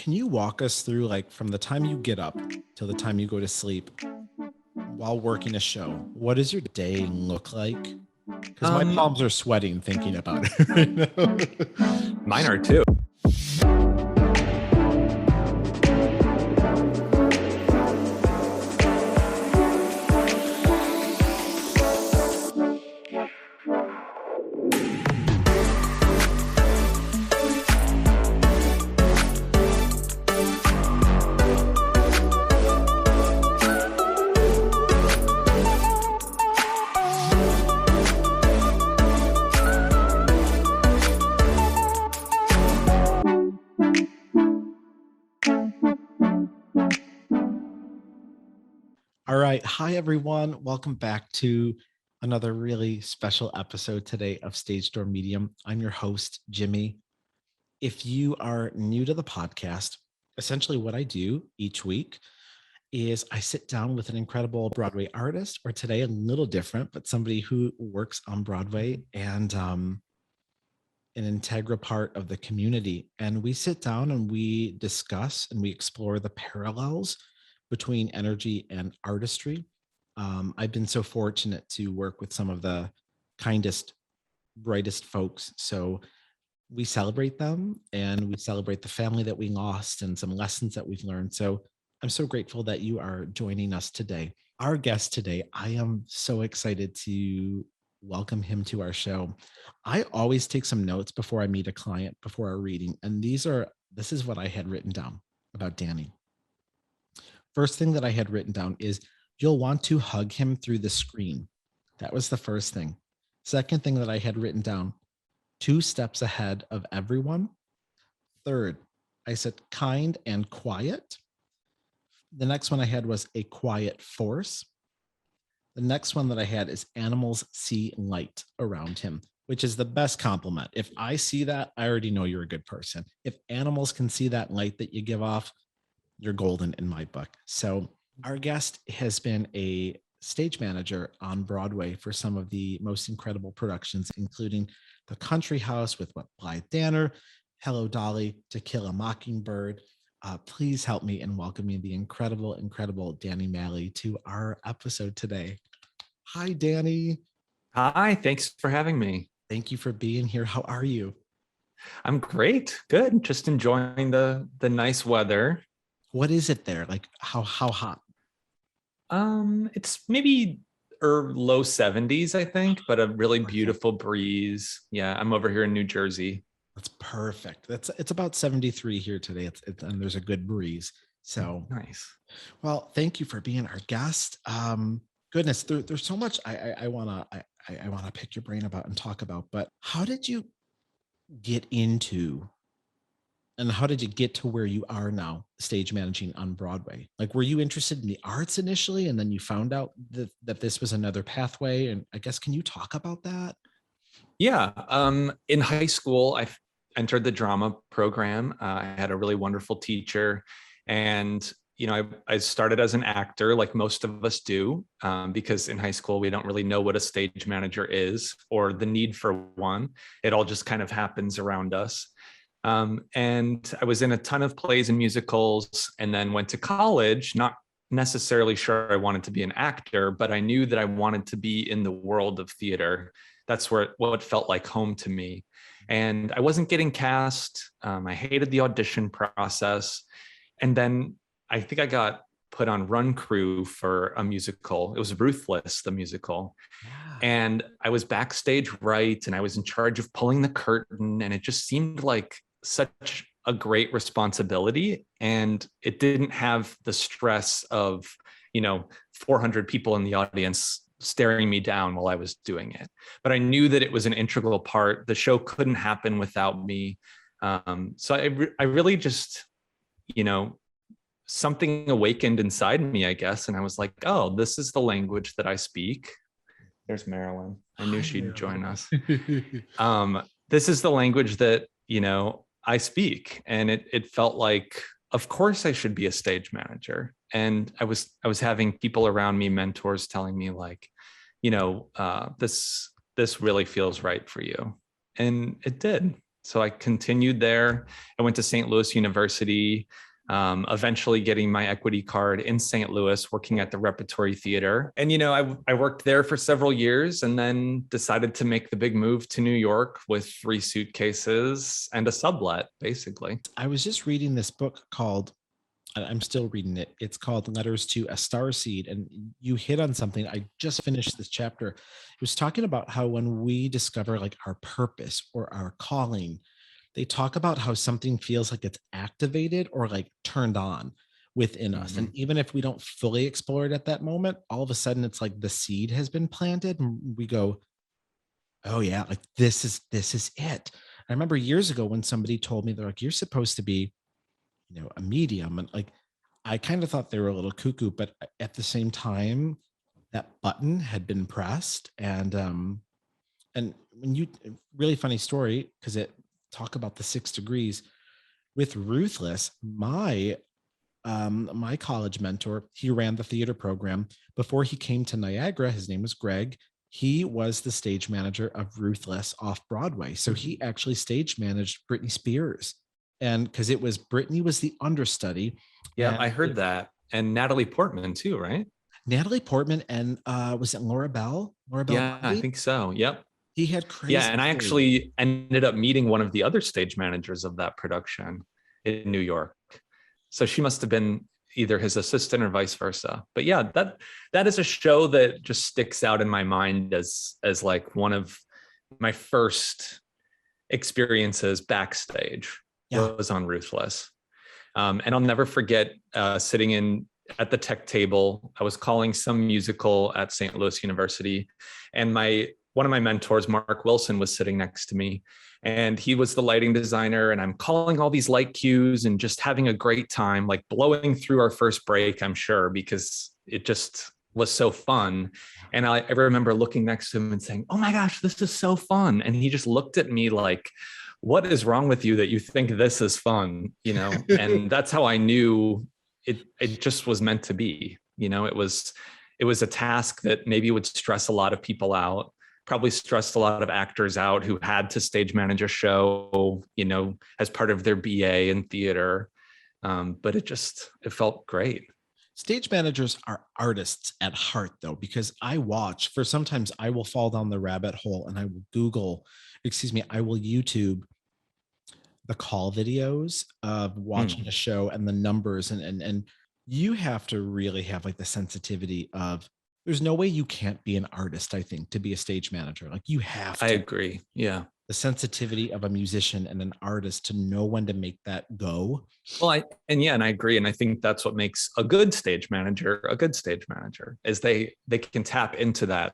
Can you walk us through, like, from the time you get up till the time you go to sleep while working a show? What does your day look like? Because my Um, palms are sweating thinking about it right now. Mine are too. All right. Hi, everyone. Welcome back to another really special episode today of Stage Door Medium. I'm your host, Jimmy. If you are new to the podcast, essentially what I do each week is I sit down with an incredible Broadway artist, or today a little different, but somebody who works on Broadway and an integral part of the community. And we sit down and we discuss and we explore the parallels between energy and artistry. I've been so fortunate to work with some of the kindest, brightest folks. So we celebrate them and we celebrate the family that we lost and some lessons that we've learned. So I'm so grateful that you are joining us today. Our guest today, I am so excited to welcome him to our show. I always take some notes before I meet a client, before our reading. And this is what I had written down about Danny. First thing that I had written down is you'll want to hug him through the screen. That was the first thing. Second thing that I had written down, 2 steps ahead of everyone. Third, I said kind and quiet. The next one I had was a quiet force. The next one that I had is animals see light around him, which is the best compliment. If I see that, I already know you're a good person. If animals can see that light that you give off, you're golden in my book. So our guest has been a stage manager on Broadway for some of the most incredible productions, including The Country House with Blythe Danner, Hello Dolly, To Kill a Mockingbird. Please help me in welcoming the incredible Danny Maly to our episode today. Hi, Danny. Hi, thanks for having me. Thank you for being here. How are you? I'm great. Good. Just enjoying the nice weather. What is it there? Like how hot? It's maybe low 70s, I think, but a really beautiful breeze. Yeah, I'm over here in New Jersey. That's perfect. It's about 73 here today. And there's a good breeze. So nice. Well, thank you for being our guest. Goodness, there's so much I wanna pick your brain about and talk about. But how did you get into, and how did you get to where you are now, stage managing on Broadway? Like, were you interested in the arts initially, and then you found out that this was another pathway? And I guess, can you talk about that? Yeah. In high school, I entered the drama program. I had a really wonderful teacher, and I started as an actor, like most of us do, because in high school we don't really know what a stage manager is or the need for one. It all just kind of happens around us. And I was in a ton of plays and musicals, and then went to college, not necessarily sure I wanted to be an actor, but I knew that I wanted to be in the world of theater. That's what felt like home to me. And I wasn't getting cast. I hated the audition process. And then I think I got put on run crew for a musical. It was Ruthless, the musical. Yeah. And I was backstage right, and I was in charge of pulling the curtain, and it just seemed like such a great responsibility. And it didn't have the stress of, 400 people in the audience staring me down while I was doing it. But I knew that it was an integral part. The show couldn't happen without me. So I really just, something awakened inside me, I guess. And I was like, oh, this is the language that I speak. There's Marilyn. I knew she'd join us. This is the language that, I speak. And it felt like, of course I should be a stage manager. And I was having people around me, mentors, telling me like, this really feels right for you. And it did. So I continued there. I went to St. Louis University, eventually getting my equity card in St. Louis, working at the Repertory Theater. And, I worked there for several years and then decided to make the big move to New York with 3 suitcases and a sublet, basically. I was just reading this book called, and I'm still reading it. It's called Letters to a Starseed. And you hit on something. I just finished this chapter. It was talking about how when we discover like our purpose or our calling, they talk about how something feels like it's activated or like turned on within us. And Mhm. even if we don't fully explore it at that moment, all of a sudden it's like the seed has been planted and we go, oh yeah, like this is it. I remember years ago when somebody told me, they're like, you're supposed to be, a medium. And like I kind of thought they were a little cuckoo, but at the same time, that button had been pressed. And when you really funny story, because it talk about the 6 degrees with Ruthless, my college mentor, he ran the theater program before he came to Niagara. His name was Greg. He was the stage manager of Ruthless off Broadway. So he actually stage managed Britney Spears. And because it was Britney was the understudy. Yeah, And I heard that. And Natalie Portman too, right? Natalie Portman and was it Laura Bell? Laura Bell Yeah, I Bundy? think so. Yep. He had Yeah, crazy and I stories. actually ended up meeting one of the other stage managers of that production in New York. So she must have been either his assistant or vice versa. But yeah, that is a show that just sticks out in my mind as like one of my first experiences backstage Yeah. was on Ruthless. And I'll never forget sitting in at the tech table. I was calling some musical at St. Louis University, and one of my mentors, Mark Wilson, was sitting next to me, and he was the lighting designer. And I'm calling all these light cues and just having a great time, like blowing through our first break, I'm sure, because it just was so fun. And I remember looking next to him and saying, "Oh my gosh, this is so fun!" And he just looked at me like, what is wrong with you that you think this is fun? And that's how I knew it just was meant to be. It was a task that maybe would stress a lot of people out, probably stressed a lot of actors out who had to stage manage a show, as part of their BA in theater. But it felt great. Stage managers are artists at heart, though, because I watch for sometimes I will fall down the rabbit hole and I will I will YouTube the call videos of watching Mm, a show and the numbers and you have to really have like the sensitivity of there's no way you can't be an artist, I think, to be a stage manager. Like you have I to agree. Yeah. the sensitivity of a musician and an artist to know when to make that go. Well, I agree, and I think that's what makes a good stage manager a good stage manager is they can tap into that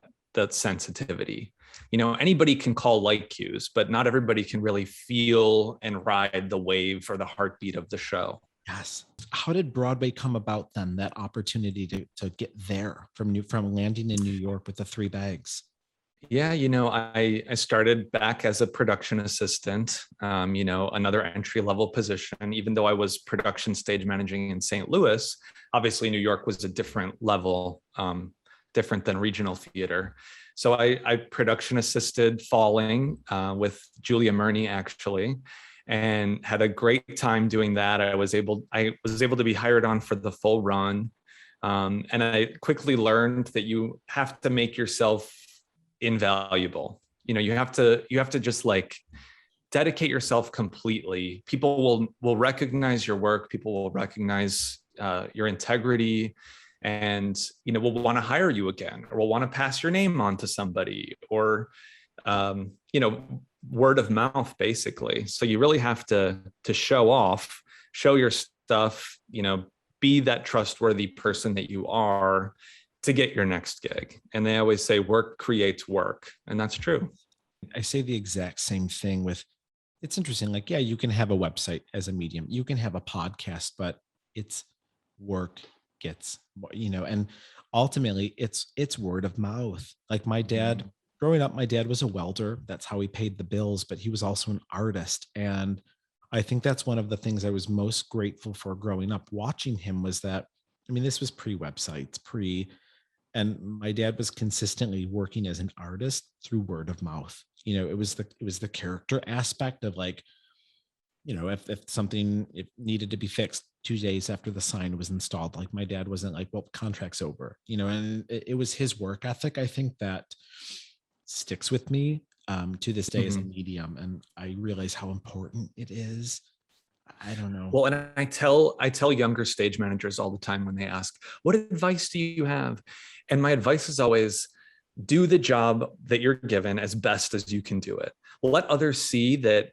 sensitivity. Anybody can call light cues, but not everybody can really feel and ride the wave or the heartbeat of the show. Yes. How did Broadway come about then? That opportunity to get there from landing in New York with the 3 bags. Yeah, I started back as a production assistant, another entry level position, even though I was production stage managing in St. Louis. Obviously, New York was a different level, different than regional theater. So I production assisted Falling with Julia Murney, actually, and had a great time doing that. I was able to be hired on for the full run. And I quickly learned that you have to make yourself invaluable. You have to just like dedicate yourself completely. People will recognize your work. People will recognize your integrity, and will want to hire you again, or will want to pass your name on to somebody, or word of mouth, basically. So you really have to show off, show your stuff, be that trustworthy person that you are to get your next gig. And they always say work creates work. And that's true. I say the exact same thing with it's interesting. Like, yeah, you can have a website as a medium, you can have a podcast, but it's work gets, and ultimately it's word of mouth. Like my dad, growing up, my dad was a welder. That's how he paid the bills, but he was also an artist. And I think that's one of the things I was most grateful for growing up watching him was that, I mean, this was pre websites, pre And my dad was consistently working as an artist through word of mouth. It was the character aspect of like, if something it needed to be fixed 2 days after the sign was installed, like my dad wasn't like, well, contract's over, and it was his work ethic, I think, that sticks with me to this day as a medium. And I realize how important it is. I don't know. Well, and I tell younger stage managers all the time when they ask, what advice do you have? And my advice is always, do the job that you're given as best as you can do it. Let others see that,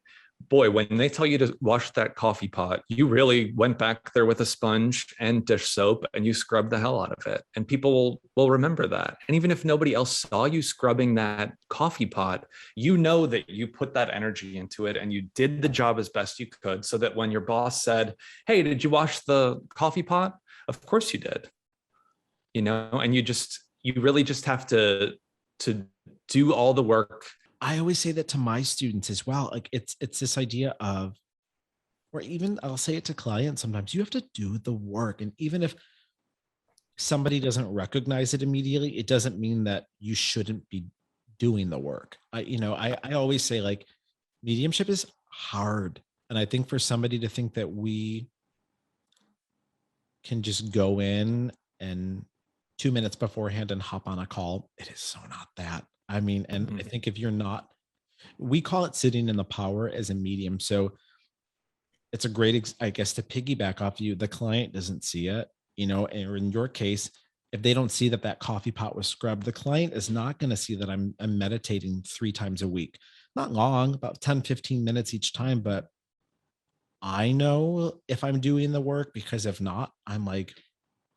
boy, when they tell you to wash that coffee pot, you really went back there with a sponge and dish soap and you scrubbed the hell out of it. And people will remember that. And even if nobody else saw you scrubbing that coffee pot, you know that you put that energy into it and you did the job as best you could, so that when your boss said, hey, did you wash the coffee pot? Of course you did. And you really just have to do all the work. I always say that to my students as well. Like it's this idea of, or even I'll say it to clients sometimes, you have to do the work. And even if somebody doesn't recognize it immediately, it doesn't mean that you shouldn't be doing the work. I always say, like, mediumship is hard. And I think for somebody to think that we can just go in and 2 minutes beforehand and hop on a call, it is so not that. I mean, and I think if you're not, we call it sitting in the power as a medium. So it's a great, I guess, to piggyback off you, the client doesn't see it, and in your case, if they don't see that coffee pot was scrubbed, the client is not going to see that I'm meditating 3 times a week. Not long, about 10, 15 minutes each time. But I know if I'm doing the work, because if not, I'm like,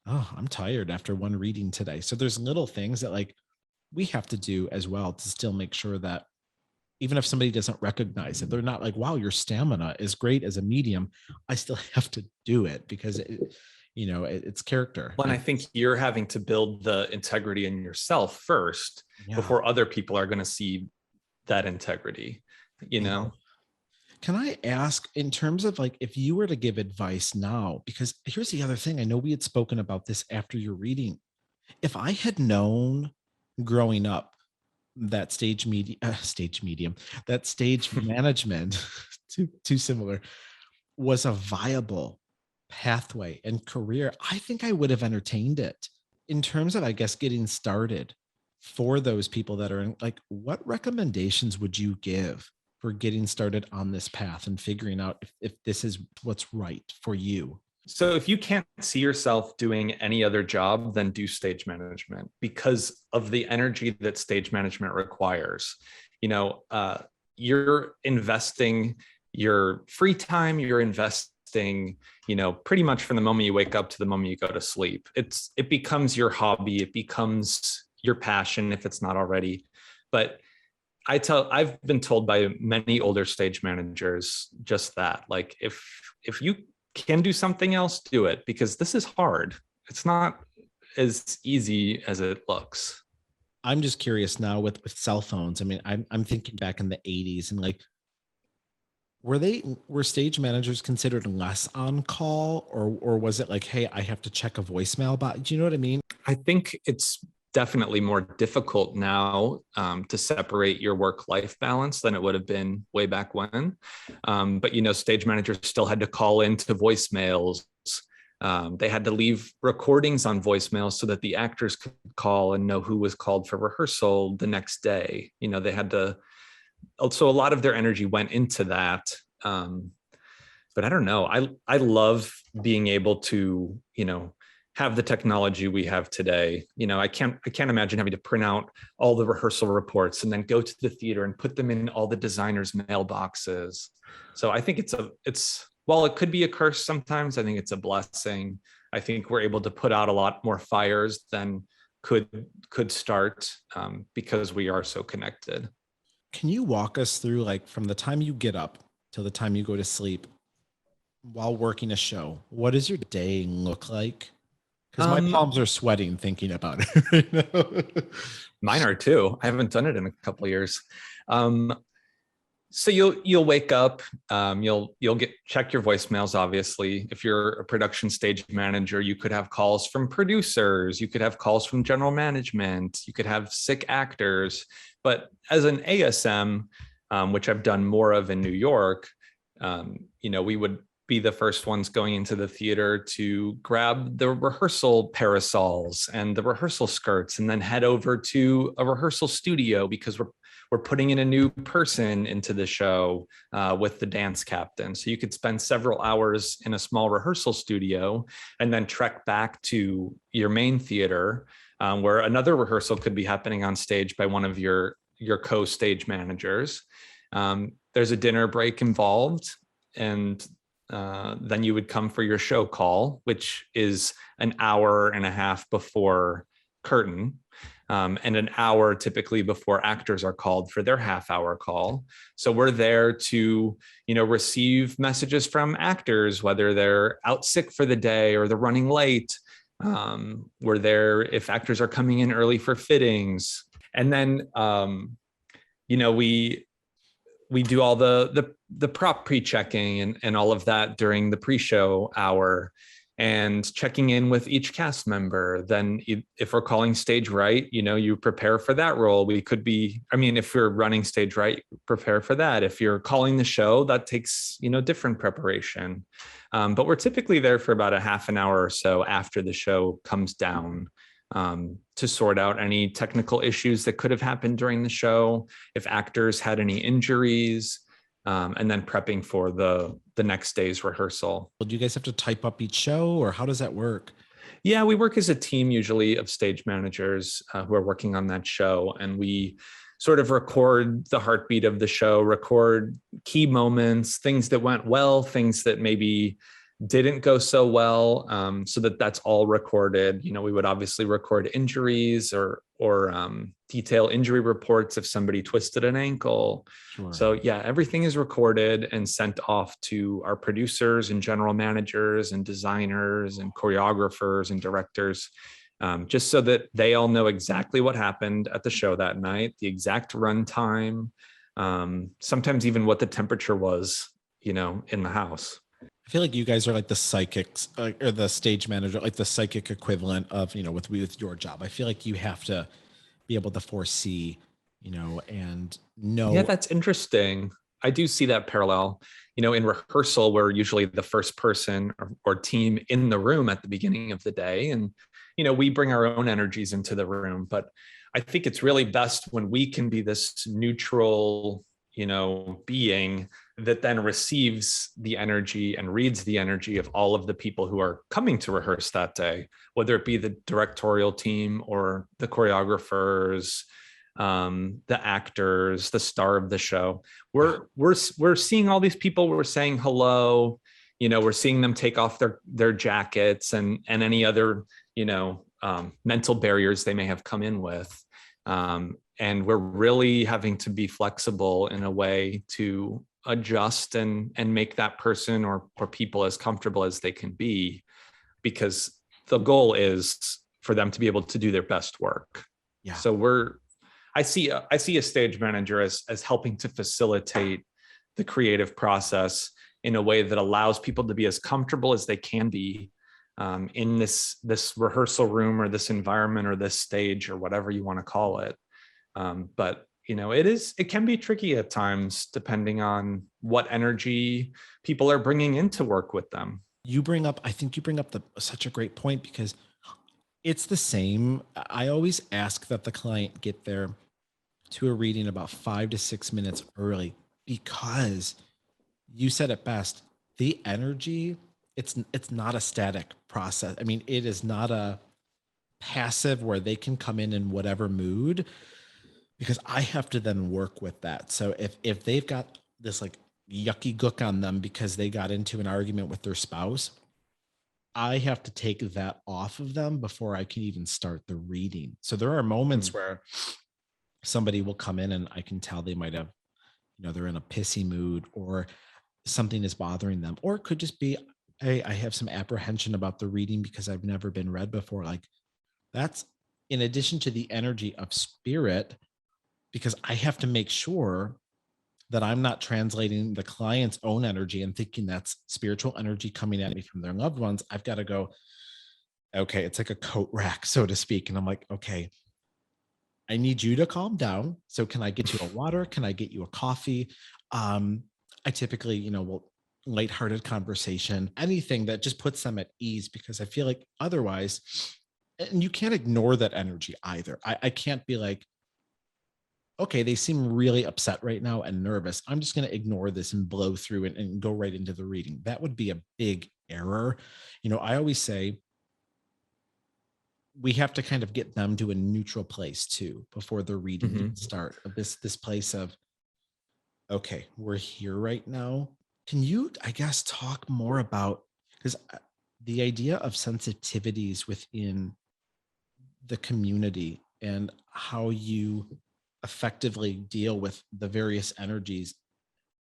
oh, I'm tired after one reading today. So there's little things that like we have to do as well to still make sure that even if somebody doesn't recognize it, they're not like, wow, your stamina is great as a medium. I still have to do it because it's character. Well, and I think you're having to build the integrity in yourself first before other people are going to see that integrity, Can I ask, in terms of like, if you were to give advice now, because here's the other thing, I know we had spoken about this after your reading. If I had known growing up that stage medium, that stage management, too similar, was a viable pathway and career, I think I would have entertained it. In terms of, I guess, getting started for those people that are in, like, what recommendations would you give for getting started on this path and figuring out if this is what's right for you? So if you can't see yourself doing any other job, then do stage management, because of the energy that stage management requires. You're investing your free time, you're investing, pretty much from the moment you wake up to the moment you go to sleep. It becomes your hobby, it becomes your passion if it's not already. But I've been told by many older stage managers just that, like, if you can do something else, do it, because this is hard. It's not as easy as it looks. I'm just curious now with cell phones. I mean, I'm thinking back in the 80s and like, were stage managers considered less on call, or was it like, hey, I have to check a voicemail box? Do you know what I mean? I think it's definitely more difficult now to separate your work-life balance than it would have been way back when. But, stage managers still had to call into voicemails. They had to leave recordings on voicemails so that the actors could call and know who was called for rehearsal the next day. They had to, so a lot of their energy went into that. But I don't know. I love being able to, have the technology we have today. I can't imagine having to print out all the rehearsal reports and then go to the theater and put them in all the designers' mailboxes. So I think while it could be a curse sometimes, I think it's a blessing. I think we're able to put out a lot more fires than could start because we are so connected. Can you walk us through, like, from the time you get up till the time you go to sleep while working a show? What does your day look like? Because my palms are sweating thinking about it right now. Mine are too. I haven't done it in a couple of years. So you'll wake up, you'll check your voicemails. Obviously, if you're a production stage manager, you could have calls from producers, you could have calls from general management, you could have sick actors. But as an ASM, which I've done more of in New York, we would be the first ones going into the theater to grab the rehearsal parasols and the rehearsal skirts, and then head over to a rehearsal studio because we're putting in a new person into the show with the dance captain. So you could spend several hours in a small rehearsal studio and then trek back to your main theater where another rehearsal could be happening on stage by one of your co-stage managers. There's a dinner break involved, and then you would come for your show call, which is an hour and a half before curtain. And an hour typically before actors are called for their half-hour call. So we're there to, receive messages from actors, whether they're out sick for the day or they're running late. We're there if actors are coming in early for fittings. And then, we do all the prop pre-checking and all of that during the pre-show hour, and checking in with each cast member. Then if we're calling stage right, you prepare for that role. If you're running stage right, prepare for that. If you're calling the show, that takes, different preparation. But we're typically there for about a half an hour or so after the show comes down to sort out any technical issues that could have happened during the show, if actors had any injuries, and then prepping for the next day's rehearsal. Do you guys have to type up each show, or how does that work? Yeah, we work as a team usually of stage managers who are working on that show, and we sort of record the heartbeat of the show, record key moments, things that went well, things that maybe didn't go so well, so that's all recorded. We would obviously record injuries or detail injury reports if somebody twisted an ankle. Sure. So yeah, everything is recorded and sent off to our producers and general managers and designers and choreographers and directors, just so that they all know exactly what happened at the show that night, the exact run time, sometimes even what the temperature was, in the house. I feel like you guys are like the psychics or the stage manager, like the psychic equivalent of, with your job. I feel like you have to be able to foresee, and know. Yeah, that's interesting. I do see that parallel. In rehearsal, we're usually the first person or team in the room at the beginning of the day. And, we bring our own energies into the room. But I think it's really best when we can be this neutral, being that then receives the energy and reads the energy of all of the people who are coming to rehearse that day, whether it be the directorial team or the choreographers, the actors, the star of the show. We're seeing all these people. We're saying hello. We're seeing them take off their jackets and any other mental barriers they may have come in with. And we're really having to be flexible in a way to adjust and make that person or people as comfortable as they can be, because the goal is for them to be able to do their best work. Yeah. So I see a stage manager as helping to facilitate the creative process in a way that allows people to be as comfortable as they can be in this rehearsal room or this environment or this stage or whatever you want to call it. But it can be tricky at times depending on what energy people are bringing in to work with them. I think you bring up such a great point, because it's the same. I always ask that the client get there to a reading about 5 to 6 minutes early, because you said it best. The energy, it's not a static process. I mean, it is not a passive where they can come in whatever mood, because I have to then work with that. So if they've got this like yucky gook on them because they got into an argument with their spouse, I have to take that off of them before I can even start the reading. So there are moments where somebody will come in and I can tell they might have, they're in a pissy mood or something is bothering them, or it could just be, hey, I have some apprehension about the reading because I've never been read before. Like, that's in addition to the energy of spirit, because I have to make sure that I'm not translating the client's own energy and thinking that's spiritual energy coming at me from their loved ones. I've got to go, okay, it's like a coat rack, so to speak. And I'm like, okay, I need you to calm down. So can I get you a water? Can I get you a coffee? I typically, will lighthearted conversation, anything that just puts them at ease, because I feel like otherwise, and you can't ignore that energy either. I can't be like, okay, they seem really upset right now and nervous. I'm just going to ignore this and blow through it and go right into the reading. That would be a big error. I always say we have to kind of get them to a neutral place too before the reading can start. Of this place of, okay, we're here right now. Can you, I guess, talk more about, because the idea of sensitivities within the community and how you effectively deal with the various energies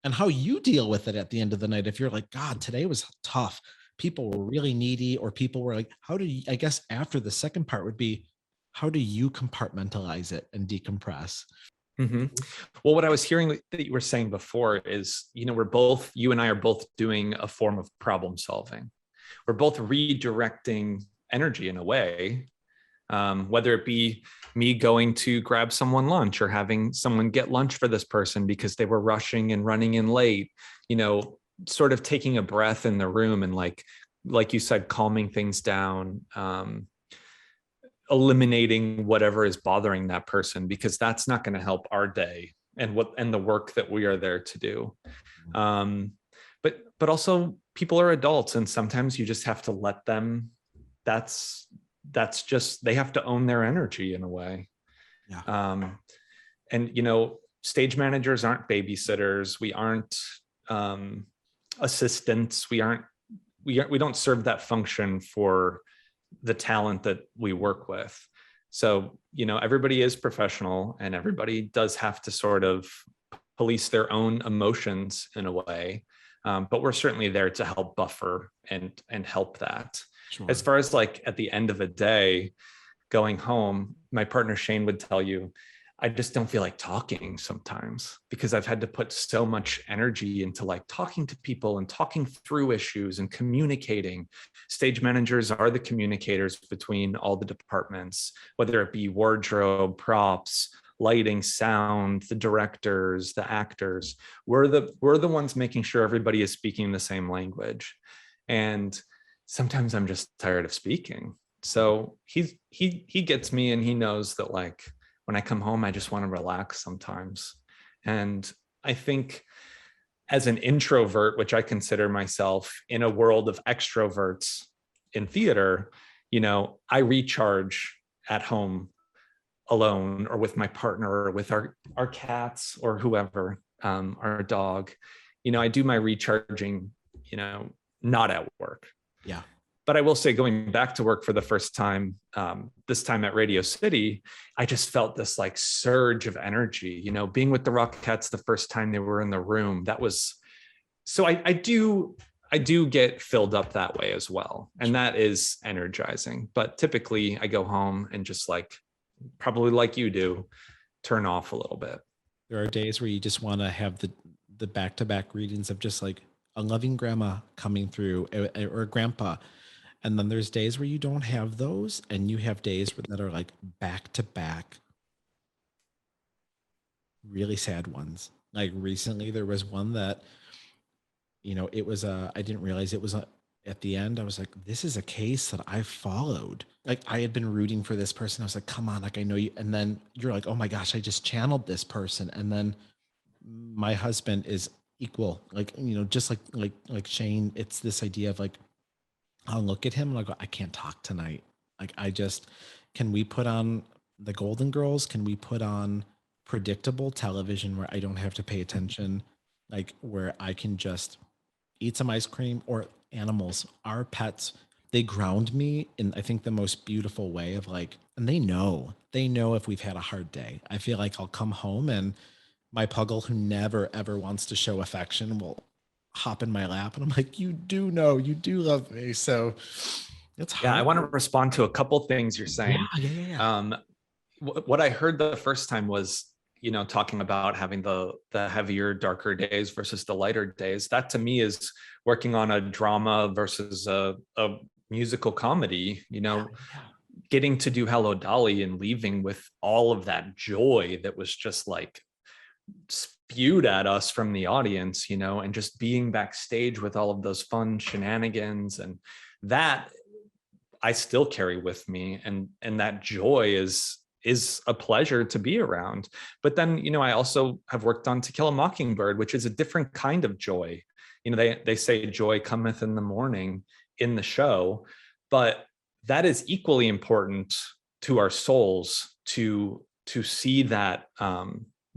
and how you deal with it at the end of the night. If you're like, God, today was tough, people were really needy, or people were like, how do you, I guess after the second part would be, how do you compartmentalize it and decompress? Well, what I was hearing that you were saying before is, you and I are both doing a form of problem solving. We're both redirecting energy in a way, whether it be me going to grab someone lunch or having someone get lunch for this person because they were rushing and running in late, sort of taking a breath in the room and like you said, calming things down, eliminating whatever is bothering that person, because that's not going to help our day and the work that we are there to do. But also people are adults, and sometimes you just have to let them, that's just, they have to own their energy in a way. Yeah. And stage managers aren't babysitters. We aren't assistants. We don't serve that function for the talent that we work with. So, everybody is professional, and everybody does have to sort of police their own emotions in a way. But we're certainly there to help buffer and help that. Sure. As far as like at the end of a day, going home, my partner Shane would tell you, I just don't feel like talking sometimes, because I've had to put so much energy into like talking to people and talking through issues and communicating. Stage managers are the communicators between all the departments, whether it be wardrobe, props, lighting, sound, the directors, the actors. We're the ones making sure everybody is speaking the same language. And sometimes I'm just tired of speaking. So he gets me, and he knows that like, when I come home, I just want to relax sometimes. And I think as an introvert, which I consider myself in a world of extroverts in theater, I recharge at home alone, or with my partner, or with our cats, or whoever, our dog. I do my recharging, not at work. Yeah. But I will say, going back to work for the first time, this time at Radio City, I just felt this like surge of energy, being with the Rockettes the first time they were in the room. That was, so I do get filled up that way as well. And that is energizing. But typically I go home and just like, probably like you do, turn off a little bit. There are days where you just want to have the back-to-back readings of just like a loving grandma coming through, or grandpa. And then there's days where you don't have those, and you have days that are like back to back, really sad ones. Like recently there was one that, it was I didn't realize it was at the end. I was like, this is a case that I followed. Like I had been rooting for this person. I was like, come on, like I know you. And then you're like, oh my gosh, I just channeled this person. And then my husband is equal, like, just like Shane. It's this idea of like, I'll look at him and I'll go, I can't talk tonight. Like, can we put on the Golden Girls? Can we put on predictable television where I don't have to pay attention? Like where I can just eat some ice cream, or animals, our pets, they ground me in, I think, the most beautiful way of like, and they know if we've had a hard day. I feel like I'll come home and my puggle, who never, ever wants to show affection, will hop in my lap, and I'm like, you do love me. So it's hard. Yeah, I want to respond to a couple things you're saying. Yeah. What I heard the first time was, talking about having the heavier, darker days versus the lighter days. That to me is working on a drama versus a musical comedy, getting to do Hello Dolly and leaving with all of that joy that was just like spewed at us from the audience, and just being backstage with all of those fun shenanigans, and that I still carry with me, and that joy is a pleasure to be around. But then, I also have worked on To Kill a Mockingbird, which is a different kind of joy. They say joy cometh in the morning in the show, but that is equally important to our souls to see that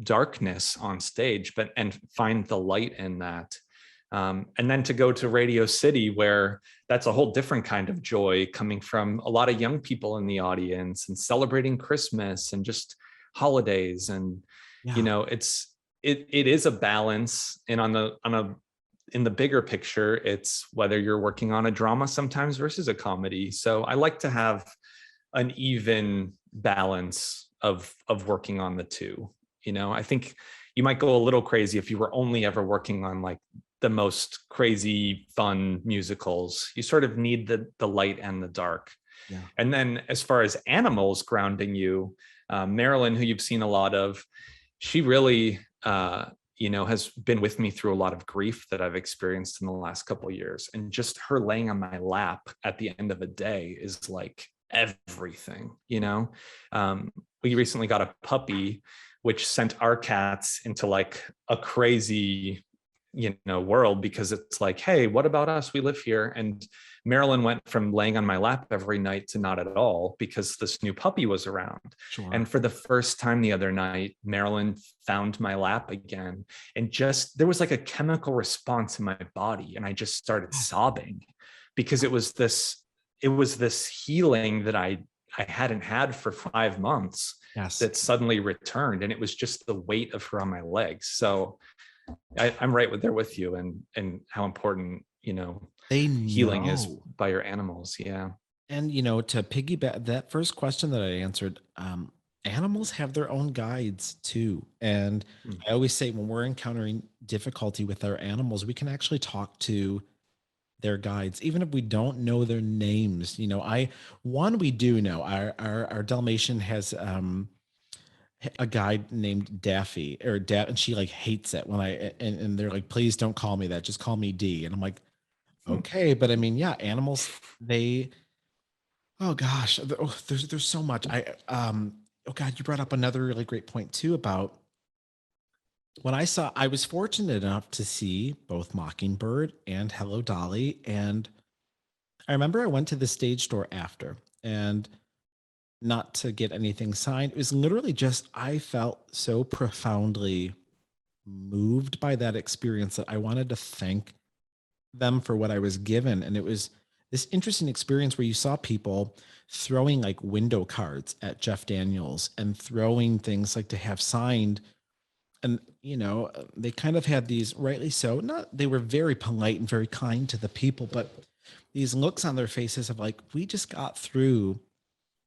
darkness on stage, and find the light in that. And then to go to Radio City, where that's a whole different kind of joy coming from a lot of young people in the audience and celebrating Christmas and just holidays. And, it is a balance. And in the bigger picture, it's whether you're working on a drama sometimes versus a comedy. So I like to have an even balance of working on the two. I think you might go a little crazy if you were only ever working on like the most crazy fun musicals. You sort of need the light and the dark. Yeah. And then as far as animals grounding you, Marilyn, who you've seen a lot of, she really has been with me through a lot of grief that I've experienced in the last couple of years. And just her laying on my lap at the end of a day is like everything. We recently got a puppy, which sent our cats into like a crazy world, because it's like, hey, what about us? We live here. And Marilyn went from laying on my lap every night to not at all, because this new puppy was around. Sure. And for the first time the other night, Marilyn found my lap again, and just there was like a chemical response in my body, and I just started sobbing, because it was this healing that I hadn't had for 5 months. Yes. That suddenly returned, and it was just the weight of her on my legs. So I'm right there with you, and how important healing is by your animals. Yeah. And to piggyback that first question that I answered, animals have their own guides too. And I always say, when we're encountering difficulty with our animals, we can actually talk to their guides, even if we don't know their names. We do know our Dalmatian has a guide named Daffy, and she like hates it when and they're like, please don't call me that, just call me D. And I'm like, okay. But I mean, yeah, animals, oh gosh, there's so much. Oh God, you brought up another really great point too about when I was fortunate enough to see both Mockingbird and Hello Dolly. And I remember I went to the stage door after, and not to get anything signed. It was literally just, I felt so profoundly moved by that experience that I wanted to thank them for what I was given. And it was this interesting experience where you saw people throwing like window cards at Jeff Daniels and throwing things like to have signed. And, they kind of had these, rightly so, they were very polite and very kind to the people, but these looks on their faces of like, we just got through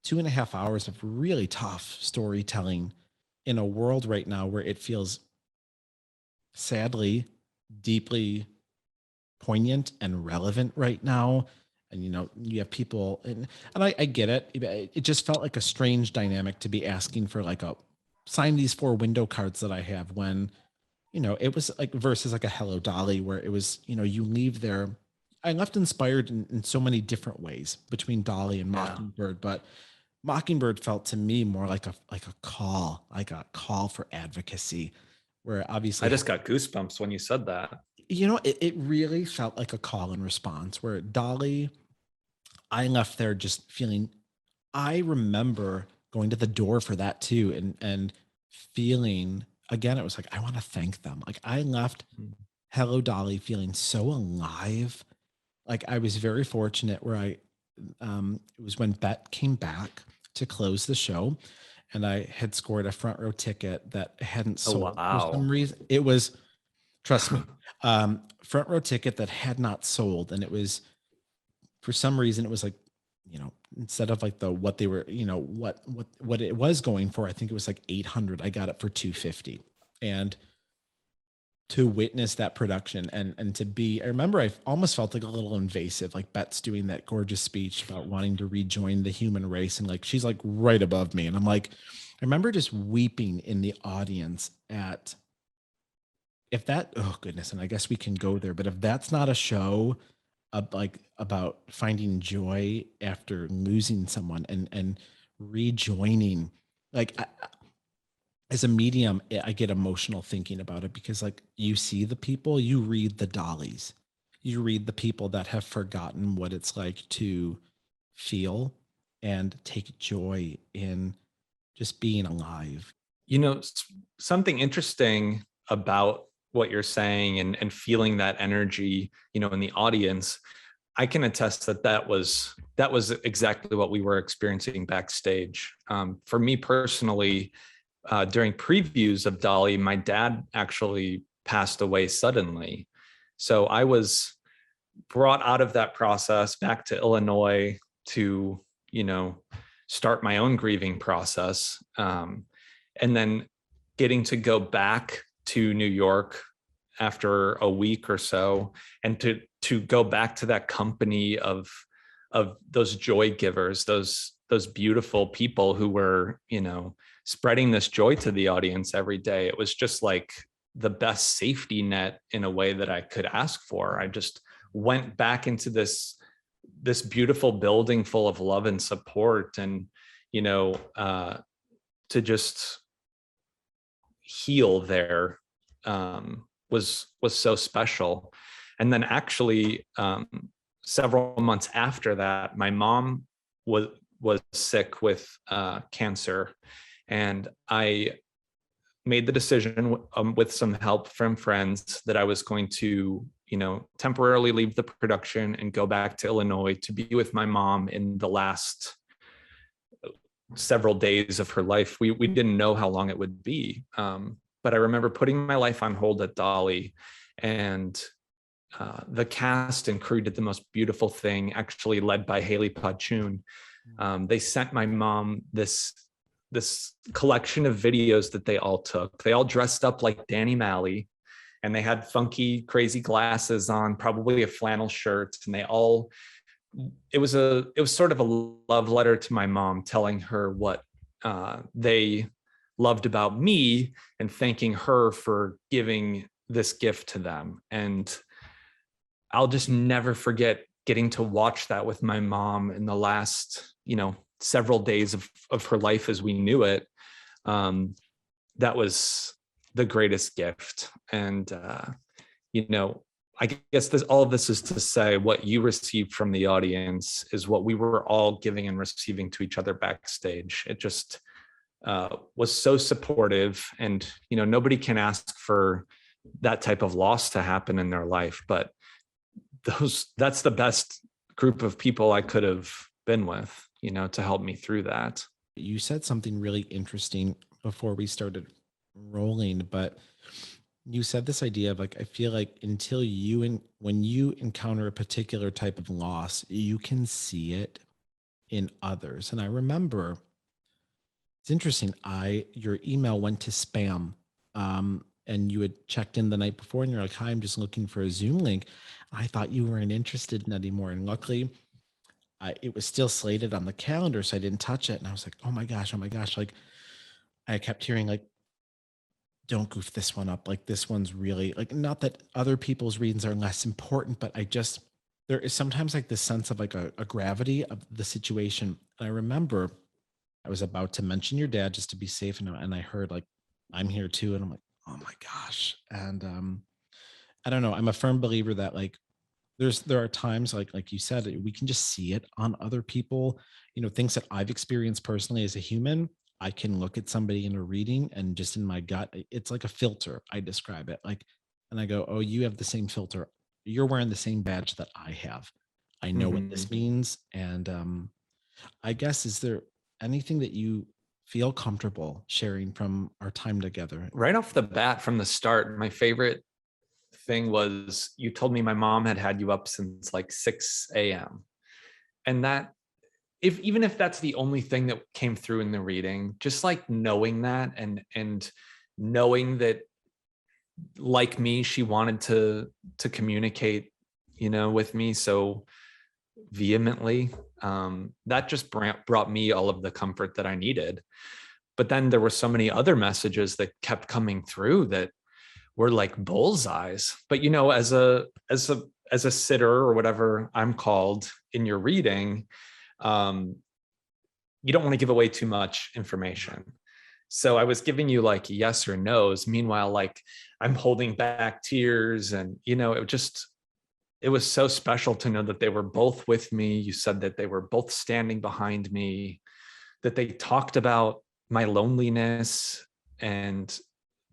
2.5 hours of really tough storytelling in a world right now where it feels sadly deeply poignant and relevant right now. And you have people, and I get it. It just felt like a strange dynamic to be asking for like sign these 4 window cards that I have, when it was like versus like a Hello Dolly, where it was you leave there. I left inspired in so many different ways between Dolly and Mockingbird, but Mockingbird felt to me more like a call for advocacy, where obviously I just got goosebumps when you said that. It really felt like a call and response, where Dolly, I left there just feeling, I remember going to the door for that too, and feeling, again, it was like, I want to thank them. Like I left Hello Dolly feeling so alive. Like I was very fortunate where it was when Bet came back to close the show, and I had scored a front row ticket that hadn't sold. For some reason. It was, trust me, front row ticket that had not sold. And it was, for some reason, it was like, instead of like what they were, what it was going for, I think it was like 800. I got it for 250. And to witness that production and to be, I remember I almost felt like a little invasive, like Bet's doing that gorgeous speech about wanting to rejoin the human race. And like, she's like right above me. And I'm like, I remember just weeping in the audience at, if that, oh goodness. And I guess we can go there, but if that's not a show like about finding joy after losing someone and rejoining, like as a medium, I get emotional thinking about it because like you see the people, you read the dollies, you read the people that have forgotten what it's like to feel and take joy in just being alive. Something interesting about what you're saying and feeling that energy, in the audience, I can attest that was exactly what we were experiencing backstage. For me personally, during previews of Dolly, my dad actually passed away suddenly. So I was brought out of that process back to Illinois to, start my own grieving process. And then getting to go back to New York after a week or so, and to go back to that company of those joy givers, those beautiful people who were, spreading this joy to the audience every day. It was just like the best safety net in a way that I could ask for. I just went back into this beautiful building full of love and support, and to just heal there was so special. And then actually several months after that, my mom was sick with cancer, and I made the decision with some help from friends that I was going to, temporarily leave the production and go back to Illinois to be with my mom in the last several days of her life. We didn't know how long it would be. But I remember putting my life on hold at Dolly, and the cast and crew did the most beautiful thing, actually led by Haley Pachun. They sent my mom this collection of videos that they all took. They all dressed up like Danny Maly, and they had funky, crazy glasses on, probably a flannel shirt. And it was sort of a love letter to my mom, telling her what they loved about me and thanking her for giving this gift to them. And I'll just never forget getting to watch that with my mom in the last, several days of her life as we knew it. That was the greatest gift. And, I guess all of this is to say what you received from the audience is what we were all giving and receiving to each other backstage. It just was so supportive, and, nobody can ask for that type of loss to happen in their life, but that's the best group of people I could have been with, to help me through that. You said something really interesting before we started rolling, but you said this idea of like, I feel like when you encounter a particular type of loss, you can see it in others. And I remember, it's interesting, your email went to spam. And you had checked in the night before and you're like, hi, I'm just looking for a Zoom link. I thought you weren't interested in anymore. And luckily it was still slated on the calendar, so I didn't touch it. And I was like, oh my gosh. Like I kept hearing like, don't goof this one up. Like this one's really like, not that other people's readings are less important, but there is sometimes like this sense of like a gravity of the situation. And I remember I was about to mention your dad just to be safe. And I heard like, I'm here too. And I'm like, oh my gosh. And I don't know. I'm a firm believer that like there are times like you said, we can just see it on other people, things that I've experienced personally as a human. I can look at somebody in a reading and just in my gut, it's like a filter. I describe it like, and I go, oh, you have the same filter. You're wearing the same badge that I have. I know what this means. And I guess, is there anything that you feel comfortable sharing from our time together? Right off the bat, from the start, my favorite thing was you told me my mom had you up since like 6 a.m. And that even if that's the only thing that came through in the reading, just like knowing that, and knowing that, like me, she wanted to communicate, with me so vehemently. That just brought me all of the comfort that I needed. But then there were so many other messages that kept coming through that were like bullseyes. But as a sitter, or whatever I'm called in your reading, you don't want to give away too much information. So I was giving you like yes or no's. Meanwhile, like I'm holding back tears, and it was so special to know that they were both with me. You said that they were both standing behind me, that they talked about my loneliness. And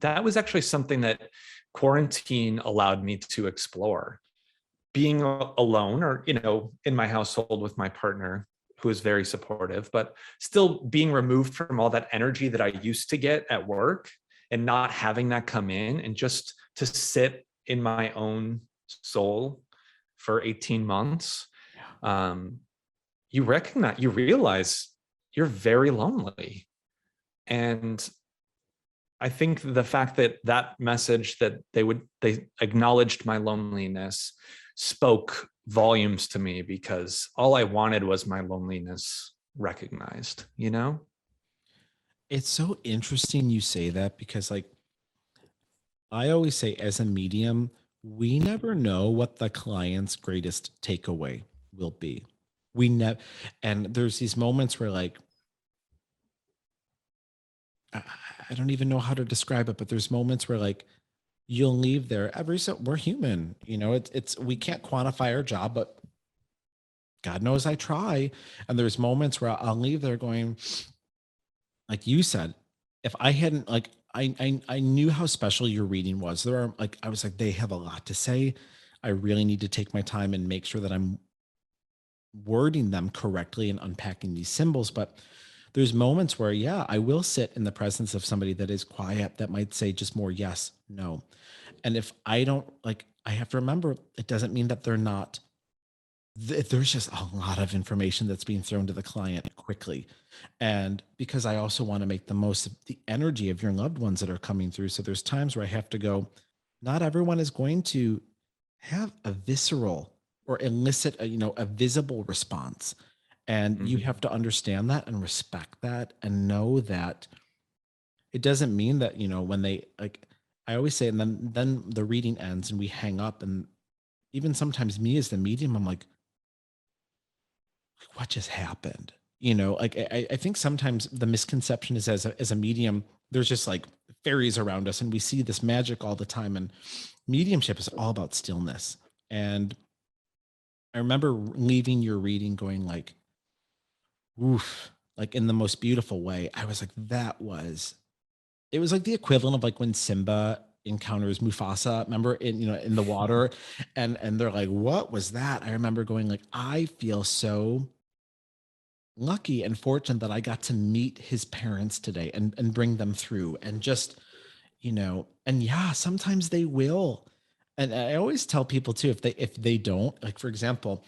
that was actually something that quarantine allowed me to explore. Being alone, or, in my household with my partner, who is very supportive, but still being removed from all that energy that I used to get at work, and not having that come in, and just to sit in my own soul for 18 months. You realize you're very lonely. And I think the fact that message, that they acknowledged my loneliness, spoke volumes to me, because all I wanted was my loneliness recognized. It's so interesting you say that, because like I always say, as a medium, we never know what the client's greatest takeaway will be. We never, and there's these moments where like I I don't even know how to describe it, but there's moments where like you'll leave there every so we're human, it's we can't quantify our job, but God knows I try. And there's moments where I'll leave there going, like you said, if I hadn't like I knew how special your reading was. There are like I was like, they have a lot to say. I really need to take my time and make sure that I'm wording them correctly and unpacking these symbols. But there's moments where, yeah, I will sit in the presence of somebody that is quiet, that might say just more yes, no. And if I don't like, I have to remember it doesn't mean that they're not, there's just a lot of information that's being thrown to the client quickly. And because I also want to make the most of the energy of your loved ones that are coming through. So there's times where I have to go, not everyone is going to have a visceral or elicit a visible response. And you have to understand that and respect that and know that it doesn't mean that, when they like, I always say, and then the reading ends and we hang up. And even sometimes me as the medium, I'm like, what just happened? Like I think sometimes the misconception is, as a medium, there's just like fairies around us and we see this magic all the time. And mediumship is all about stillness. And I remember leaving your reading going like, oof, like in the most beautiful way. I was like, it was like the equivalent of like when Simba encounters Mufasa, remember, in the water, and they're like, what was that? I remember going like, I feel so lucky and fortunate that I got to meet his parents today and bring them through, and just, and yeah, sometimes they will. And I always tell people too, if they don't, like, for example,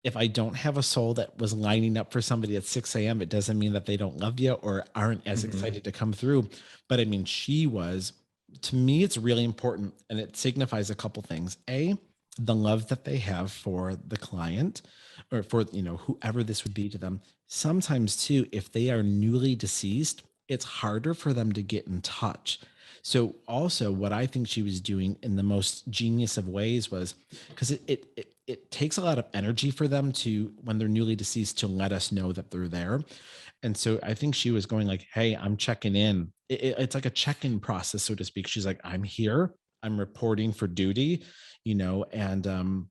if I don't have a soul that was lining up for somebody at 6 a.m., it doesn't mean that they don't love you or aren't as excited to come through. But I mean, she was, to me, it's really important. And it signifies a couple things. A, the love that they have for the client, or for, whoever this would be to them. Sometimes too, if they are newly deceased, it's harder for them to get in touch. So also what I think she was doing in the most genius of ways was, because it takes a lot of energy for them to, when they're newly deceased, to let us know that they're there. And so I think she was going like, hey, I'm checking in. It's like a check-in process, so to speak. She's like, I'm here, I'm reporting for duty, and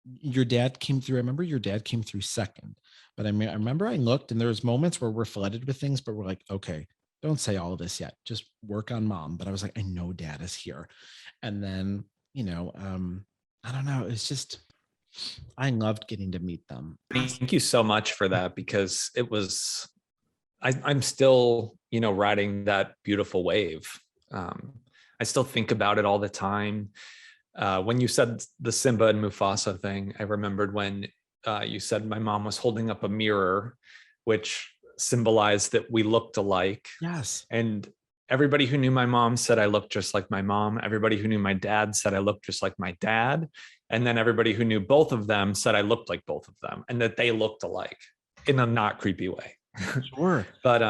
your dad came through. I remember your dad came through second, but I mean, I remember I looked and there was moments where we're flooded with things, but we're like, okay, don't say all of this yet. Just work on mom. But I was like, I know dad is here. And then, I don't know. It's just, I loved getting to meet them. Thank you so much for that, because I'm still, riding that beautiful wave. I still think about it all the time. When you said the Simba and Mufasa thing, I remembered when you said my mom was holding up a mirror, which symbolized that we looked alike. Yes. And everybody who knew my mom said I looked just like my mom. Everybody who knew my dad said I looked just like my dad. And then everybody who knew both of them said I looked like both of them and that they looked alike in a not creepy way. Sure. But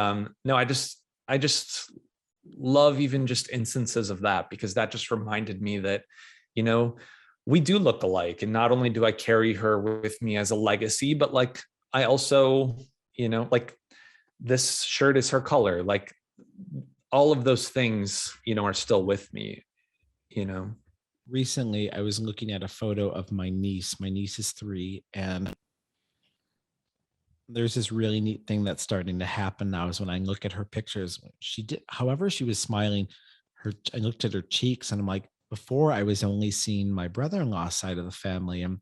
no, I just love even just instances of that, because that just reminded me that, you know, we do look alike. And not only do I carry her with me as a legacy, but like I also, you know, like this shirt is her color. Like all of those things, you know, are still with me, you know. Recently, I was looking at a photo of my niece. My niece is 3, and there's this really neat thing that's starting to happen now is when I look at her pictures, she did, however, she was smiling, I looked at her cheeks and I'm like, before I was only seeing my brother-in-law's side of the family. And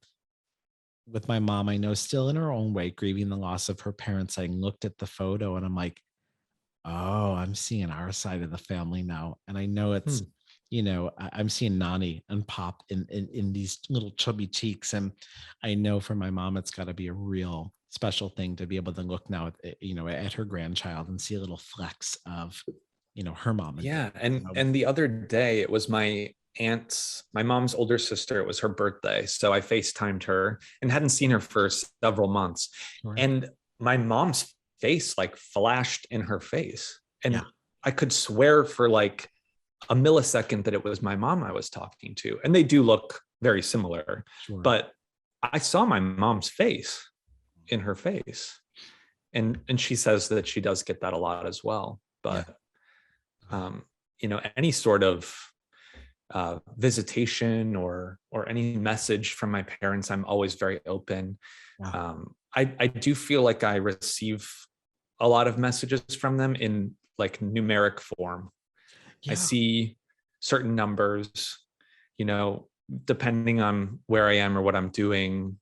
with my mom, I know still in her own way, grieving the loss of her parents, I looked at the photo and I'm like, oh, I'm seeing our side of the family now. And I know it's, I'm seeing Nani and Pop in these little chubby cheeks. And I know for my mom, it's got to be a real special thing to be able to look now at her grandchild and see a little flecks of, her mom. Yeah. And the other day it was my mom's older sister. It was her birthday. So I FaceTimed her and hadn't seen her for several months. Sure. And my mom's face like flashed in her face. And Yeah. I could swear for like a millisecond that it was my mom I was talking to. And they do look very similar. Sure. But I saw my mom's face in her face. And she says that she does get that a lot as well. But any sort of visitation or any message from my parents, I'm always very open. Wow. I do feel like I receive a lot of messages from them in like numeric form. Yeah. I see certain numbers, depending on where I am or what I'm doing,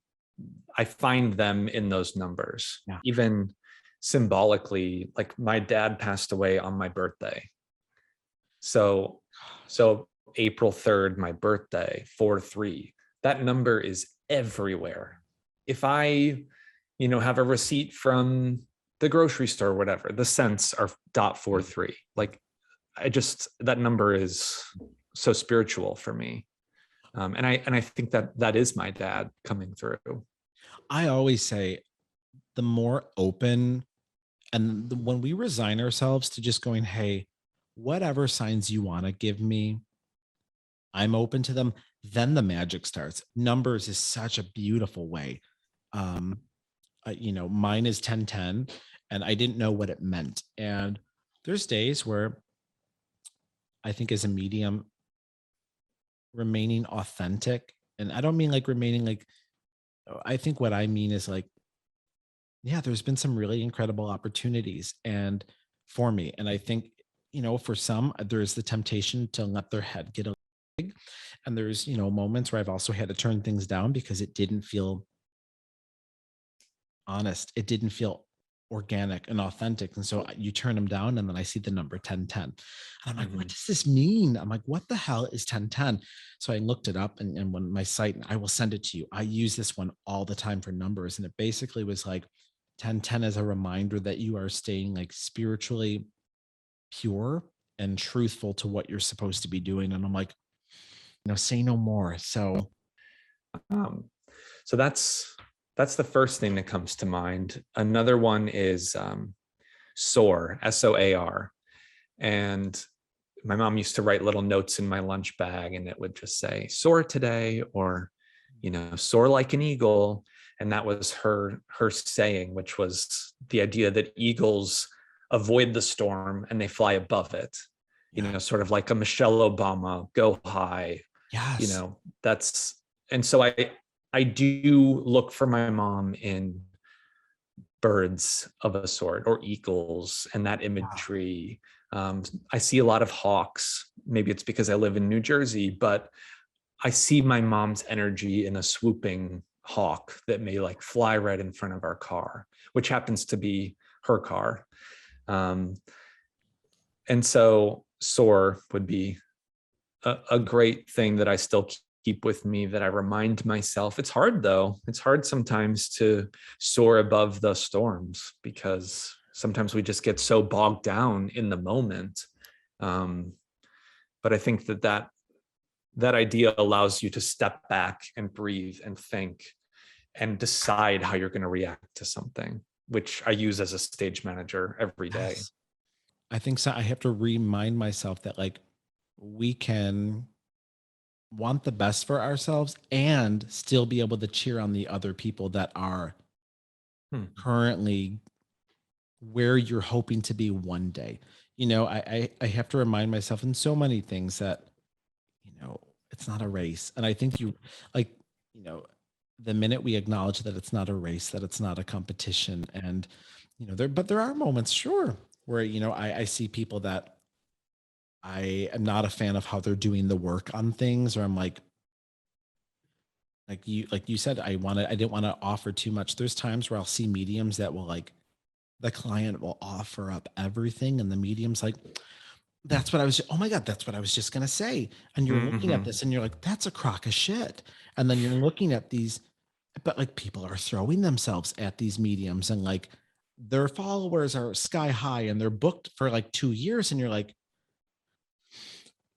I find them in those numbers. Yeah. Even symbolically, like my dad passed away on my birthday. So April 3rd, my birthday, 4-3, that number is everywhere. If I, have a receipt from the grocery store or whatever, the cents are .43. Like that number is so spiritual for me. And I think that is my dad coming through. I always say the more open and when we resign ourselves to just going, hey, whatever signs you want to give me, I'm open to them. Then the magic starts. Numbers is such a beautiful way. Mine is 1010 and I didn't know what it meant. And there's days where I think as a medium, remaining authentic, and I don't mean like remaining like, I think what I mean is like, yeah, there's been some really incredible opportunities and for me. And I think, for some, there's the temptation to let their head get a big. And there's, moments where I've also had to turn things down because it didn't feel honest. It didn't feel organic and authentic. And so you turn them down and then I see the number 1010. And I'm like, what does this mean? I'm like, what the hell is 1010? So I looked it up and when my site, I will send it to you. I use this one all the time for numbers. And it basically was like 1010 as a reminder that you are staying like spiritually pure and truthful to what you're supposed to be doing. And I'm like, say no more. So that's the first thing that comes to mind. Another one is Soar, SOAR. And my mom used to write little notes in my lunch bag and it would just say, soar today, or, soar like an eagle. And that was her saying, which was the idea that eagles avoid the storm and they fly above it, sort of like a Michelle Obama, go high. Yes. And so I do look for my mom in birds of a sort or eagles and that imagery. Wow. I see a lot of hawks. Maybe it's because I live in New Jersey, but I see my mom's energy in a swooping hawk that may like fly right in front of our car, which happens to be her car. And so Soar would be a great thing that I still keep with me, that I remind myself. It's hard though. It's hard sometimes to soar above the storms, because sometimes we just get so bogged down in the moment. But I think that idea allows you to step back and breathe and think and decide how you're going to react to something, which I use as a stage manager every day. Yes. I think so. I have to remind myself that like we can want the best for ourselves and still be able to cheer on the other people that are currently where you're hoping to be one day. I have to remind myself in so many things that, it's not a race. And I think like, you know, the minute we acknowledge that it's not a race, that it's not a competition, and, but there are moments, sure, where, I see people that I am not a fan of how they're doing the work on things, or I'm like you said, I didn't want to offer too much. There's times where I'll see mediums that will like, the client will offer up everything, and the medium's like, oh my God, that's what I was just going to say. And you're looking at this and you're like, that's a crock of shit. And then you're looking at these, but like people are throwing themselves at these mediums, and like their followers are sky high and they're booked for like 2 years. And you're like,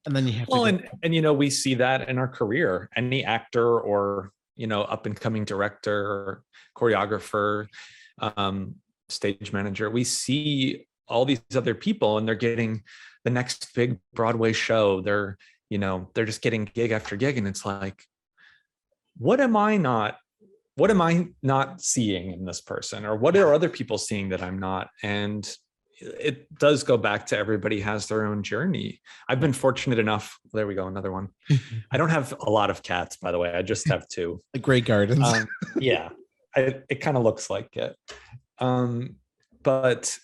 and then you have Well, to go, and we see that in our career. Any actor or up and coming director or choreographer, stage manager, we see all these other people, and they're getting the next big Broadway show. They're just getting gig after gig, and it's like, what am I not seeing in this person, or what are other people seeing that I'm not? And it does go back to everybody has their own journey. I've been fortunate enough. There we go. Another one. I don't have a lot of cats, by the way. I just have 2. the great gardens. Yeah, it kind of looks like it. But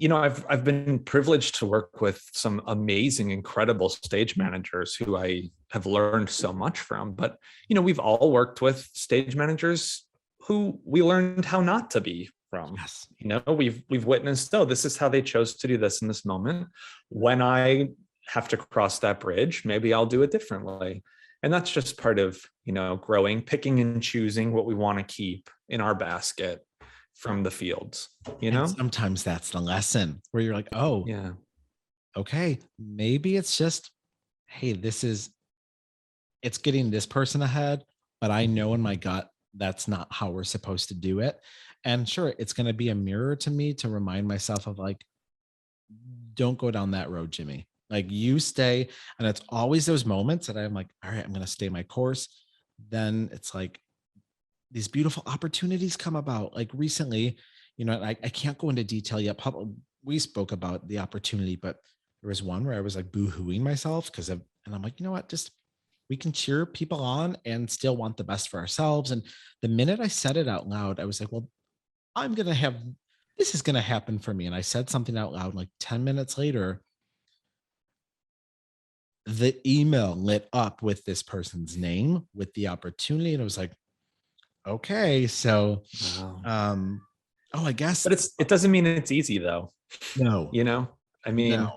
I've been privileged to work with some amazing, incredible stage managers who I have learned so much from. But we've all worked with stage managers who we learned how not to be from. Yes. We've witnessed, oh, this is how they chose to do this in this moment. When I have to cross that bridge, maybe I'll do it differently. And that's just part of growing, picking and choosing what we want to keep in our basket from the fields. And sometimes that's the lesson where you're like, oh yeah, okay, maybe it's just, hey, it's getting this person ahead, but I know in my gut that's not how we're supposed to do it. And sure, it's going to be a mirror to me to remind myself of like, don't go down that road, Jimmy. Like you stay. And it's always those moments that I'm like, all right, I'm going to stay my course. Then it's like these beautiful opportunities come about. Like recently, I can't go into detail yet. We spoke about the opportunity, but there was one where I was like boo-hooing myself and I'm like, you know what, just we can cheer people on and still want the best for ourselves. And the minute I said it out loud, I was like, well, this is going to happen for me. And I said something out loud, like 10 minutes later, the email lit up with this person's name, with the opportunity. And I was like, okay, so, wow. I guess, but it doesn't mean it's easy though. No, I mean,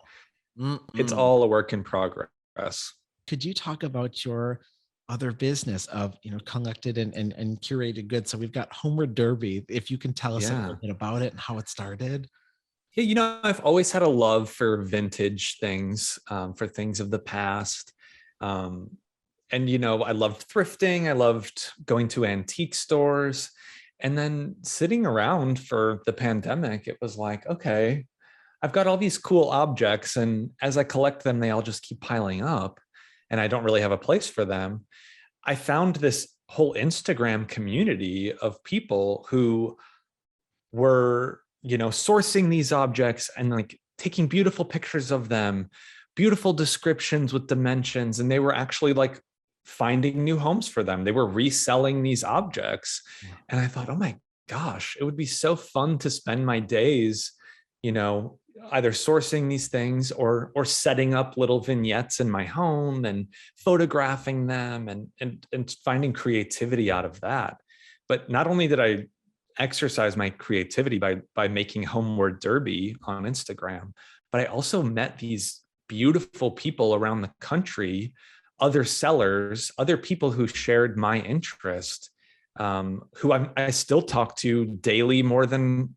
no. It's all a work in progress. Could you talk about your other business of, collected and curated goods? So we've got Homeward Derby. If you can tell us a little bit about it and how it started. Yeah, I've always had a love for vintage things, for things of the past. And, I loved thrifting. I loved going to antique stores. And then sitting around for the pandemic, it was like, okay, I've got all these cool objects. And as I collect them, they all just keep piling up. And I don't really have a place for them. I found this whole Instagram community of people who were, sourcing these objects and like taking beautiful pictures of them, beautiful descriptions with dimensions. And they were actually like finding new homes for them. They were reselling these objects. Yeah. And I thought, oh my gosh, it would be so fun to spend my days, either sourcing these things or setting up little vignettes in my home and photographing them and finding creativity out of that. But not only did I exercise my creativity by making Homeward Derby on Instagram, but I also met these beautiful people around the country other sellers, other people who shared my interest, who I still talk to daily more than,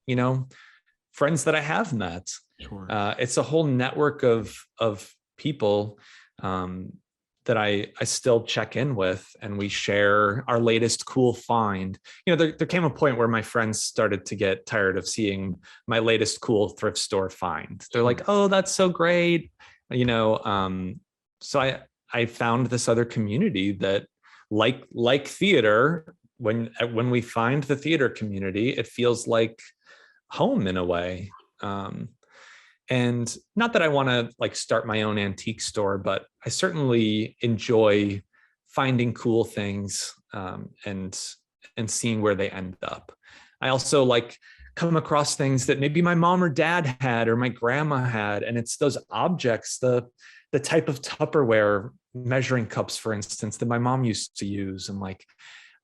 friends that I have met. Sure. It's a whole network of people that I still check in with, and we share our latest cool find. There came a point where my friends started to get tired of seeing my latest cool thrift store find. They're like, "Oh, that's so great," So I found this other community that, like theater, when we find the theater community, it feels like home in a way. And not that I want to like start my own antique store, but I certainly enjoy finding cool things, and seeing where they end up. I also like come across things that maybe my mom or dad had or my grandma had, and it's those objects, the type of Tupperware measuring cups, for instance, that my mom used to use. And like,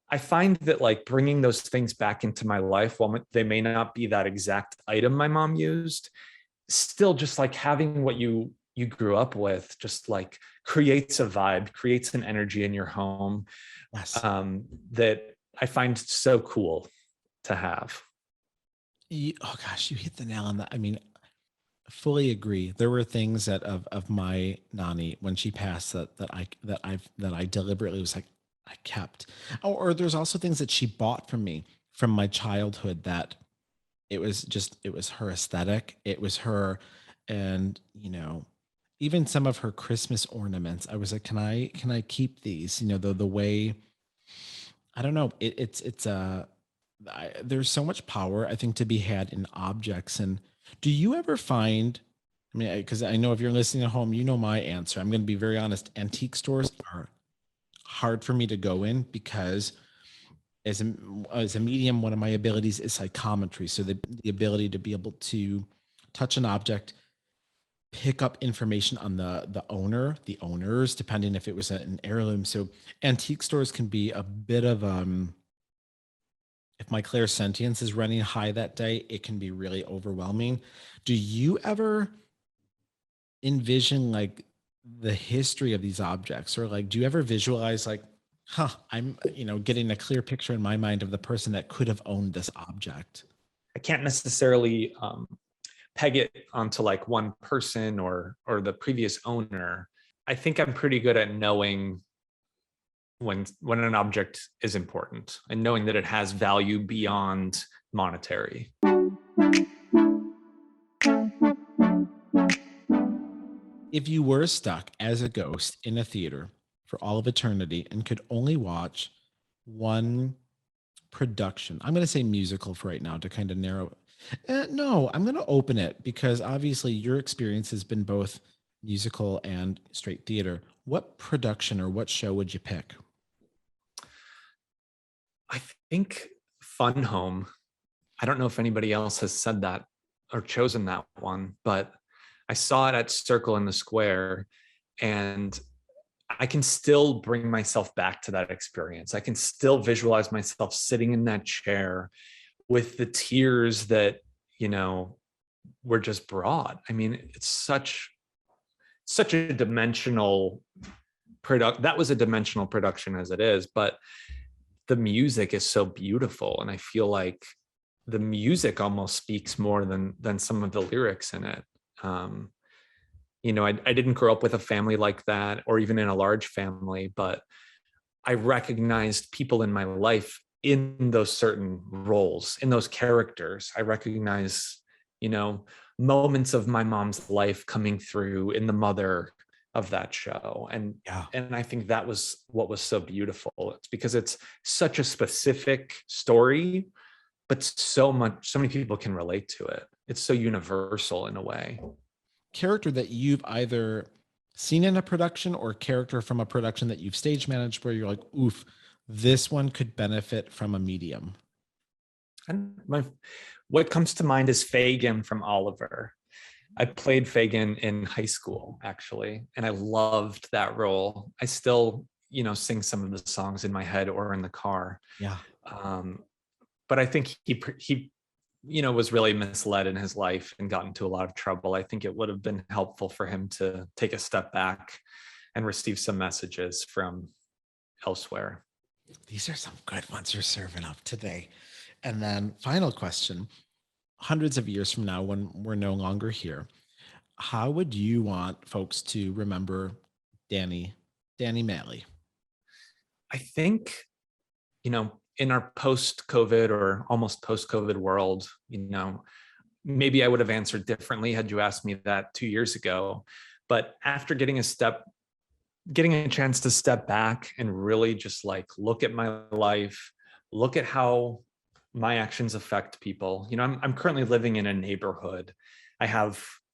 I find that like bringing those things back into my life, while they may not be that exact item my mom used, still just like having what you grew up with just like creates a vibe, creates an energy in your home. Yes. That I find so cool to have. Oh gosh, you hit the nail on that. I mean, fully agree. There were things that of my Nani when she passed that I deliberately was like, I kept. Or there's also things that she bought from me from my childhood that it was her aesthetic. It was her, and even some of her Christmas ornaments. I was like, can I keep these? The way, I don't know. There's so much power, I think, to be had in objects. And do you ever find, I mean, because I know if you're listening at home, my answer. I'm going to be very honest. Antique stores are hard for me to go in because as a medium, one of my abilities is psychometry. So the ability to be able to touch an object, pick up information on the owners, depending if it was an heirloom. So antique stores can be a bit of if my clairsentience is running high that day, it can be really overwhelming. Do you ever envision like the history of these objects, or like do you ever visualize like, I'm getting a clear picture in my mind of the person that could have owned this object? I can't necessarily peg it onto like one person or the previous owner. I think I'm pretty good at knowing when an object is important and knowing that it has value beyond monetary. If you were stuck as a ghost in a theater for all of eternity and could only watch one production, I'm going to say musical for right now to kind of narrow. No, I'm going to open it because obviously your experience has been both musical and straight theater. What production or what show would you pick? I think Fun Home. I don't know if anybody else has said that or chosen that one, but I saw it at Circle in the Square, and I can still bring myself back to that experience. I can still visualize myself sitting in that chair with the tears that, were just brought. I mean, it's such a dimensional product. That was a dimensional production as it is, but the music is so beautiful. And I feel like the music almost speaks more than some of the lyrics in it. I didn't grow up with a family like that, or even in a large family, but I recognized people in my life in those certain roles, in those characters. I recognize, moments of my mom's life coming through in the mother of that show. And I think that was what was so beautiful. It's because it's such a specific story, but so many people can relate to it. It's so universal in a way. Character that you've either seen in a production or character from a production that you've stage managed where you're like, oof, this one could benefit from a medium? And what comes to mind is Fagin from Oliver. I played Fagin in high school, actually, and I loved that role. I still, sing some of the songs in my head or in the car. Yeah. But I think he was really misled in his life and got into a lot of trouble. I think it would have been helpful for him to take a step back and receive some messages from elsewhere. These are some good ones you're serving up today. And then final question, hundreds of years from now, when we're no longer here, how would you want folks to remember Danny Maly? I think, in our post-COVID or almost post-COVID world, maybe I would have answered differently had you asked me that 2 years ago. But after getting a chance to step back and really just like look at my life, look at how my actions affect people. I'm currently living in a neighborhood.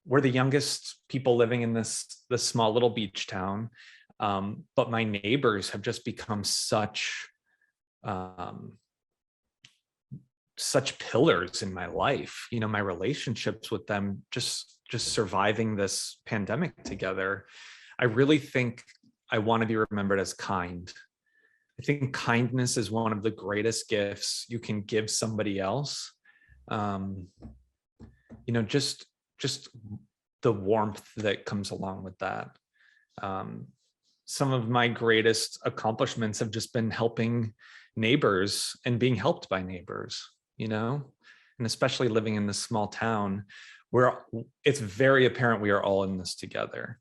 We're the youngest people living in this small little beach town. But my neighbors have just become such pillars in my life. My relationships with them, just surviving this pandemic together. I really think I want to be remembered as kind. I think kindness is one of the greatest gifts you can give somebody else. Just the warmth that comes along with that. Some of my greatest accomplishments have just been helping neighbors and being helped by neighbors, and especially living in this small town where it's very apparent we are all in this together.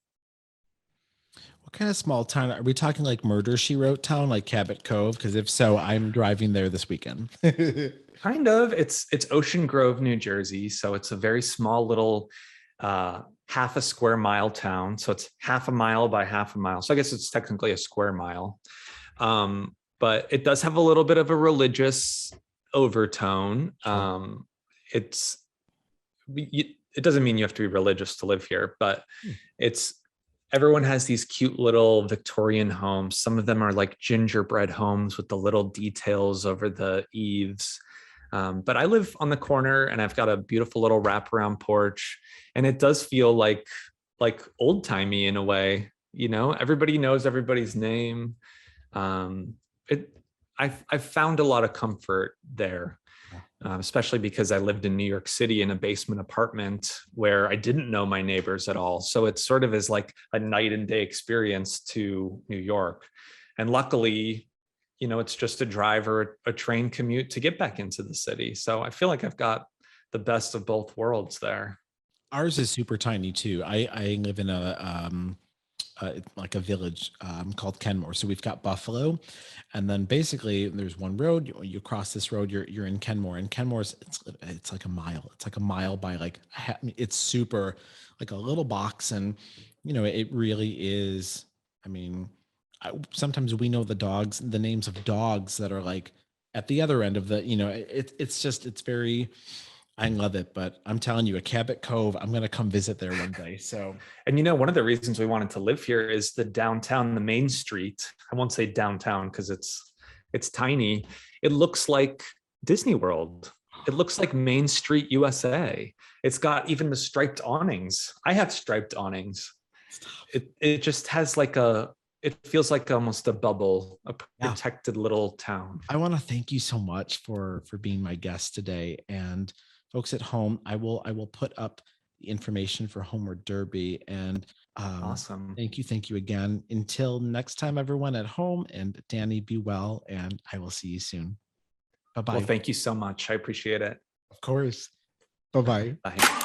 What kind of small town? Are we talking like Murder, She Wrote town, like Cabot Cove? Because if so, I'm driving there this weekend. Kind of. It's Ocean Grove, New Jersey. So it's a very small little half a square mile town. So it's half a mile by half a mile. So I guess it's technically a square mile. But it does have a little bit of a religious overtone. It doesn't mean you have to be religious to live here, but everyone has these cute little Victorian homes. Some of them are like gingerbread homes with the little details over the eaves. But I live on the corner and I've got a beautiful little wraparound porch, and it does feel like old timey in a way. Everybody knows everybody's name. I've found a lot of comfort there, especially because I lived in New York City in a basement apartment where I didn't know my neighbors at all. So it sort of is like a night and day experience to New York. And luckily, it's just a drive or a train commute to get back into the city. So I feel like I've got the best of both worlds there. Ours is super tiny too. I live in like a village called Kenmore. So we've got Buffalo, and then basically there's one road. You cross this road, you're in Kenmore, and Kenmore's it's like a mile. It's like a mile by it's super like a little box, and it really is. I mean, sometimes we know the names of dogs that are like at the other end of the. It's very. I love it, but I'm telling you, a Cabot Cove, I'm going to come visit there one day. So, and one of the reasons we wanted to live here is the downtown, the main street. I won't say downtown because it's tiny. It looks like Disney World. It looks like Main Street, USA. It's got even the striped awnings. I have striped awnings. It just has it feels like almost a bubble, a protected little town. I want to thank you so much for being my guest today. And folks at home, I will put up the information for Homeward Derby. And awesome. Thank you again. Until next time, everyone at home, and Danny, be well, and I will see you soon. Bye-bye. Well, thank you so much. I appreciate it. Of course. Bye-bye. Bye.